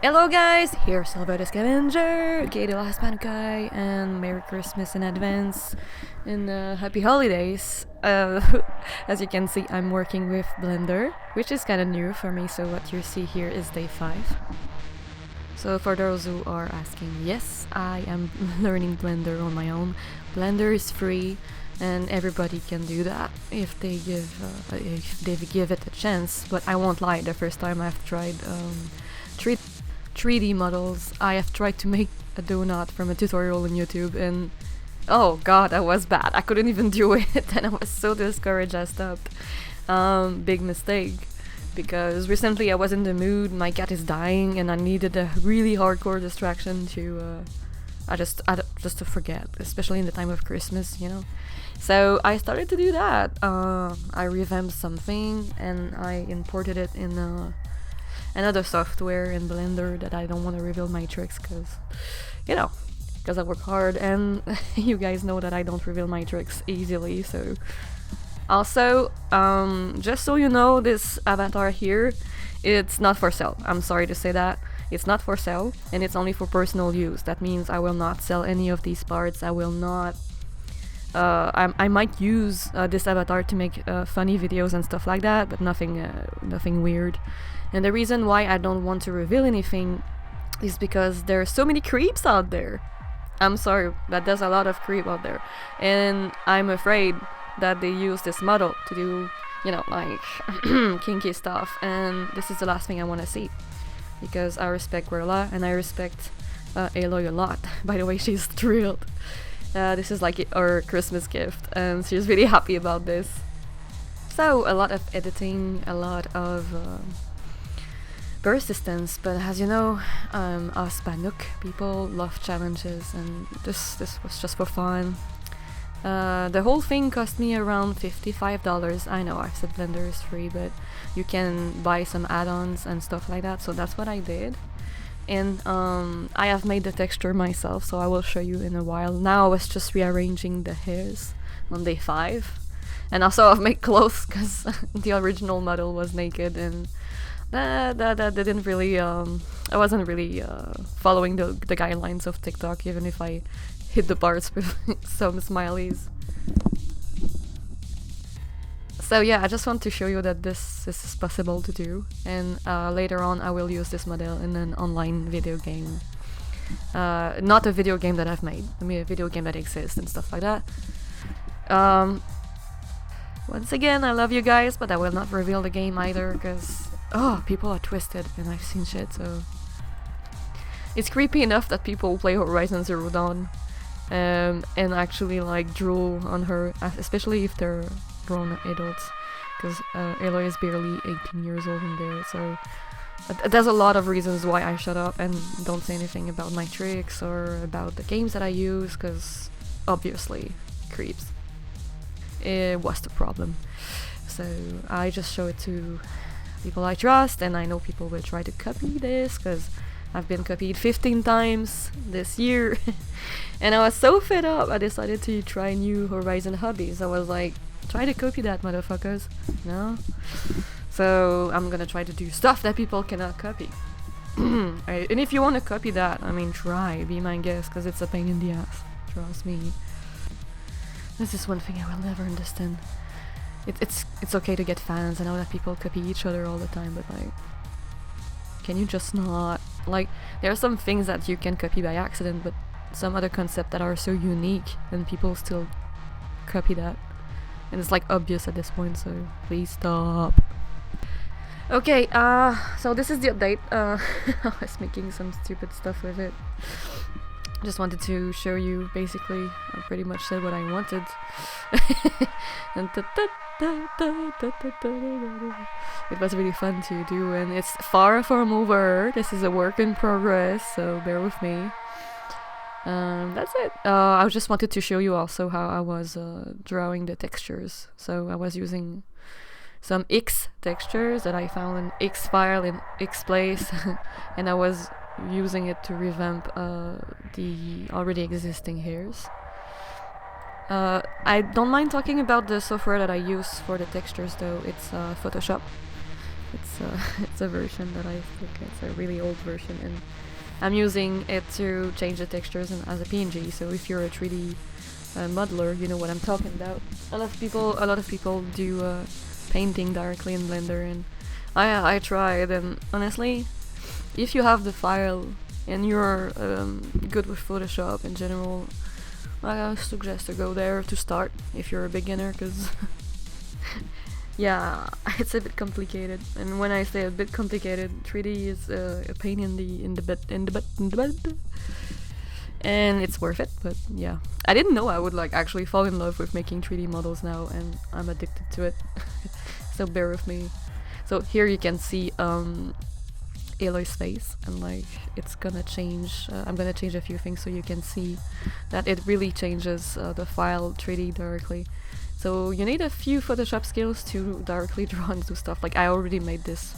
Hello guys, here's Silver the Scavenger, aka the last Panic Guy, and Merry Christmas in advance, and Happy Holidays. As you can see, I'm working with Blender, which is kind of new for me, so what you see here is day 5. So for those who are asking, yes, I am learning Blender on my own. Blender is free, and everybody can do that if they give it a chance. But I won't lie, the first time I've tried 3D models, I have tried to make a donut from a tutorial on YouTube, and oh god, that was bad. I couldn't even do it, and I was so discouraged I stopped. Big mistake, because recently I was in the mood, my cat is dying, and I needed a really hardcore distraction to just to forget, especially in the time of Christmas, you know. So I started to do that. I revamped something and I imported it in another software in Blender that I don't want to reveal my tricks because I work hard, and you guys know that I don't reveal my tricks easily. So also, just so you know, this avatar here, it's not for sale. I'm sorry to say that. It's not for sale, and it's only for personal use. That means I will not sell any of these parts. I will not I might use this avatar to make funny videos and stuff like that, but nothing weird. And the reason why I don't want to reveal anything is because there are so many creeps out there. I'm sorry, but there's a lot of creep out there, and I'm afraid that they use this model to do, like kinky stuff, and this is the last thing I want to see, because I respect Guerrilla and I respect Aloy a lot. By the way, she's thrilled. This is like our Christmas gift, and she's really happy about this. So a lot of editing, a lot of persistence, but as you know, us Banuk people love challenges, and this was just for fun. The whole thing cost me around $55. I know I've said Blender is free, but you can buy some add-ons and stuff like that, so that's what I did. And I have made the texture myself, so I will show you in a while. Now I was just rearranging the hairs on day 5, and also I've made clothes because the original model was naked, and that didn't really I wasn't really following the guidelines of TikTok, even if I hit the parts with some smileys. So yeah, I just want to show you that this is possible to do, and later on I will use this model in an online video game. Not a video game that I've made, I mean a video game that exists and stuff like that. Once again, I love you guys, but I will not reveal the game either, because people are twisted and I've seen shit, so it's creepy enough that people play Horizon Zero Dawn and actually like drool on her, especially if they're grown adults, because Aloy is barely 18 years old in there, so there's a lot of reasons why I shut up and don't say anything about my tricks or about the games that I use, because obviously creeps. It was the problem, so I just show it to people I trust, and I know people will try to copy this because I've been copied 15 times this year. And I was so fed up, I decided to try new Horizon hobbies. I was like, try to copy that, motherfuckers. No? So I'm gonna try to do stuff that people cannot copy. And if you want to copy that, I mean, try, be my guest, because it's a pain in the ass. Trust me. This is one thing I will never understand. It's okay to get fans. I know that people copy each other all the time, but like, can you just not? Like, there are some things that you can copy by accident, but some other concepts that are so unique, and people still copy that. And it's like obvious at this point, so please stop. Okay, so this is the update. I was making some stupid stuff with it. Just wanted to show you, basically, I pretty much said what I wanted. And it was really fun to do, and it's far from over. This is a work in progress, so bear with me. That's it. I just wanted to show you also how I was drawing the textures. So I was using some X textures that I found in X file in X place, and I was using it to revamp the already existing hairs. I don't mind talking about the software that I use for the textures though. It's Photoshop. It's a version that I think it's a really old version, and I'm using it to change the textures and as a PNG. So if you're a 3D modeler, you know what I'm talking about. A lot of people do painting directly in Blender, and I tried, and honestly, if you have the file and you're good with Photoshop in general, I suggest to go there to start if you're a beginner, because yeah, it's a bit complicated. And when I say a bit complicated, 3D is a pain in the butt, and it's worth it. But yeah, I didn't know I would like actually fall in love with making 3D models now, and I'm addicted to it. So bear with me. So here you can see Aloy's face, and like it's gonna change. I'm gonna change a few things so you can see that it really changes the file 3D directly. So you need a few Photoshop skills to directly draw into stuff. Like I already made this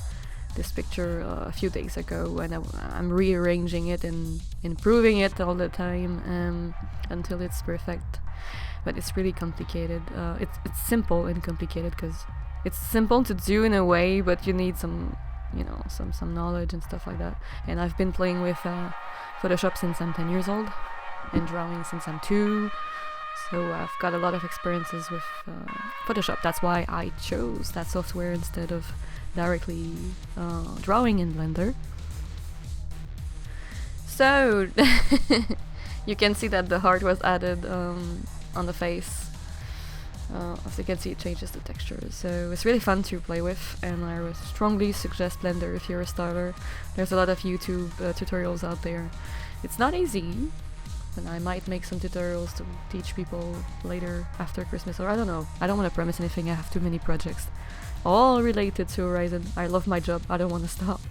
picture a few days ago, and I'm rearranging it and improving it all the time until it's perfect. But it's really complicated. It's simple and complicated because it's simple to do in a way, but you need some, you know, some knowledge and stuff like that. And I've been playing with Photoshop since I'm 10 years old, and drawing since I'm 2. So I've got a lot of experiences with Photoshop. That's why I chose that software instead of directly drawing in Blender. So you can see that the heart was added on the face. As you can see, it changes the texture, so it's really fun to play with, and I would strongly suggest Blender if you're a starter. There's a lot of YouTube tutorials out there. It's not easy, and I might make some tutorials to teach people later after Christmas, or I don't know. I don't want to promise anything. I have too many projects, all related to Horizon. I love my job. I don't want to stop.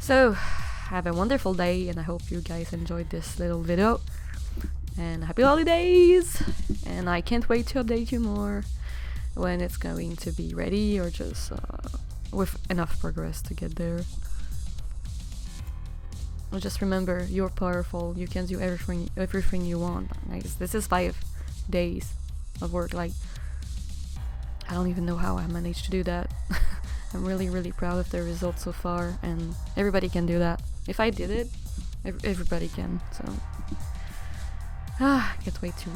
So have a wonderful day, and I hope you guys enjoyed this little video. And happy holidays! And I can't wait to update you more when it's going to be ready, or just with enough progress to get there. Just remember, you're powerful. You can do everything you want. Guys, this is 5 days of work. Like, I don't even know how I managed to do that. I'm really proud of the results so far, and everybody can do that. If I did it, everybody can. So can't wait to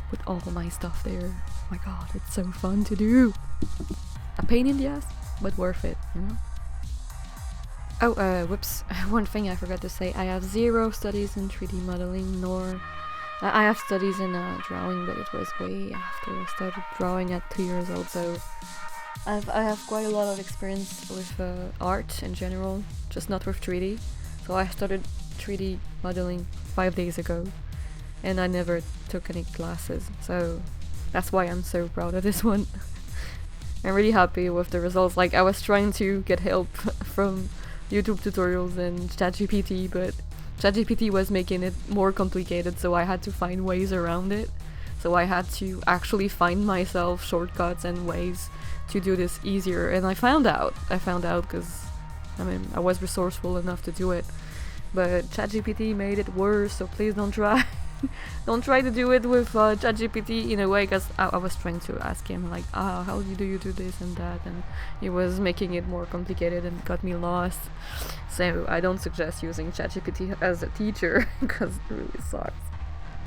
put all my stuff there. Oh my god, it's so fun to do. A pain in the ass, but worth it, you know? Oh, whoops. One thing I forgot to say. I have 0 studies in 3D modeling, nor... I have studies in drawing, but it was way after I started drawing at 2 years old, so... I have quite a lot of experience with art in general, just not with 3D. So I started 3D modeling 5 days ago, and I never took any classes, so that's why I'm so proud of this one. I'm really happy with the results. Like, I was trying to get help from YouTube tutorials and ChatGPT, but ChatGPT was making it more complicated, so I had to find ways around it. So I had to actually find myself shortcuts and ways to do this easier, and I found out because I mean, I was resourceful enough to do it, but ChatGPT made it worse, so please don't try. Don't try to do it with ChatGPT in a way, because I was trying to ask him like, how do you do this and that, and he was making it more complicated and got me lost. So I don't suggest using ChatGPT as a teacher because it really sucks.